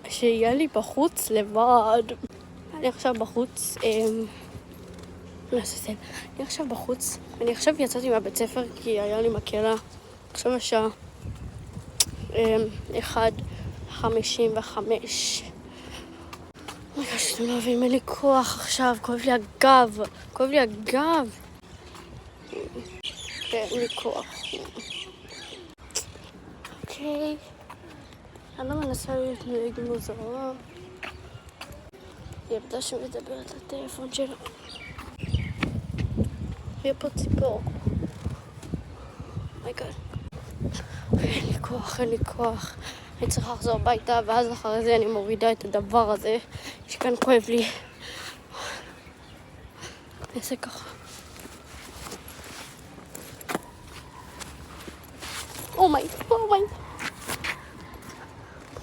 שיהיה לי בחוץ לבד. אני עכשיו בחוץ, אני עכשיו בחוץ, אני עכשיו יצאתי מהבית ספר כי היה לי מקלה. עכשיו השעה 1:55. שאתם לא מבינים, אין לי כוח עכשיו, כואב לי הגב. אין לי כוח. אוקיי. אני לא מנסה להתנהג מוזרה. ילדה שמדברת לטלפון שלה. יהיה פה ציפור. מייגאד. אין לי כוח. אני צריכה לחזור הביתה, ואז אחרי זה אני מורידה את הדבר הזה שכאן כואב לי. אני אעשה ככה. אומיי.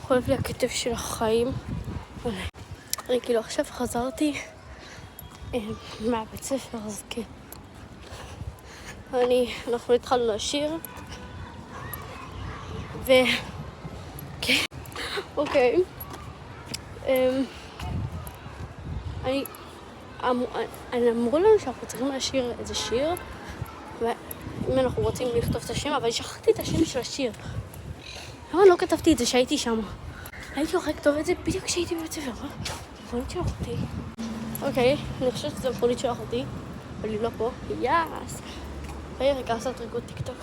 כואב לי הכתף של החיים. אני כאילו עכשיו חזרתי מהבית ספר, אז כן. אנחנו התחלנו לשיר. כן. אוקיי. אמרו לנו שאנחנו צריכים לשיר איזה שיר, ואם אנחנו רוצים לכתוב את השם, אבל שכחתי את השם של השיר. למה לא כתבתי את זה שהייתי שם? הייתי הולכה לכתוב את זה בדיוק כשהייתי בבית ספר. מכונית של אחותי. אוקיי, אני חושבת שזה מכונית של אחותי, אבל היא לא פה. יאס. רגע, לעשות ריקוד טיקטוק.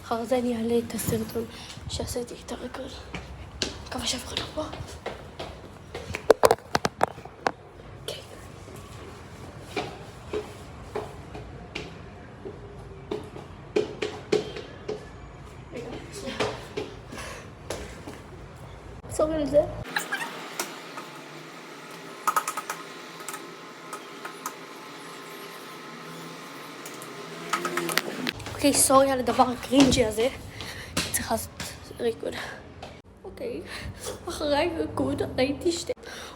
אחר זה אני אעלה את הסרטון שעשיתי את הריקוד. מקווה שאף אחד לא פה. סורי על זה. אוקיי, סורי על הדבר הקרינג'י הזה. צריך לעשות ריקוד. אוקיי, אחרי הריקוד ראיתי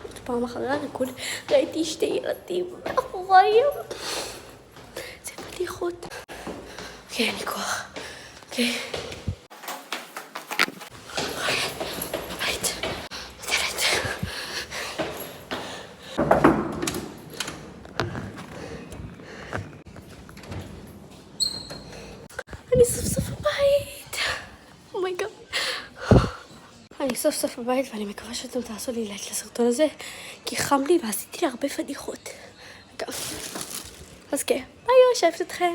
עוד פעם אחרי הריקוד ראיתי שתי ילדים מאחוריי. זה בדיחות. אוקיי, אין לי כוח. אוקיי. אני סוף סוף בבית. אומייגאד. אני סוף סוף בבית ואני מקווה שאתם תעשו לי לייק לסרטון הזה, כי חם לי ועשיתי לי הרבה פדיחות. אז כן, ביי, אוהבת אתכם.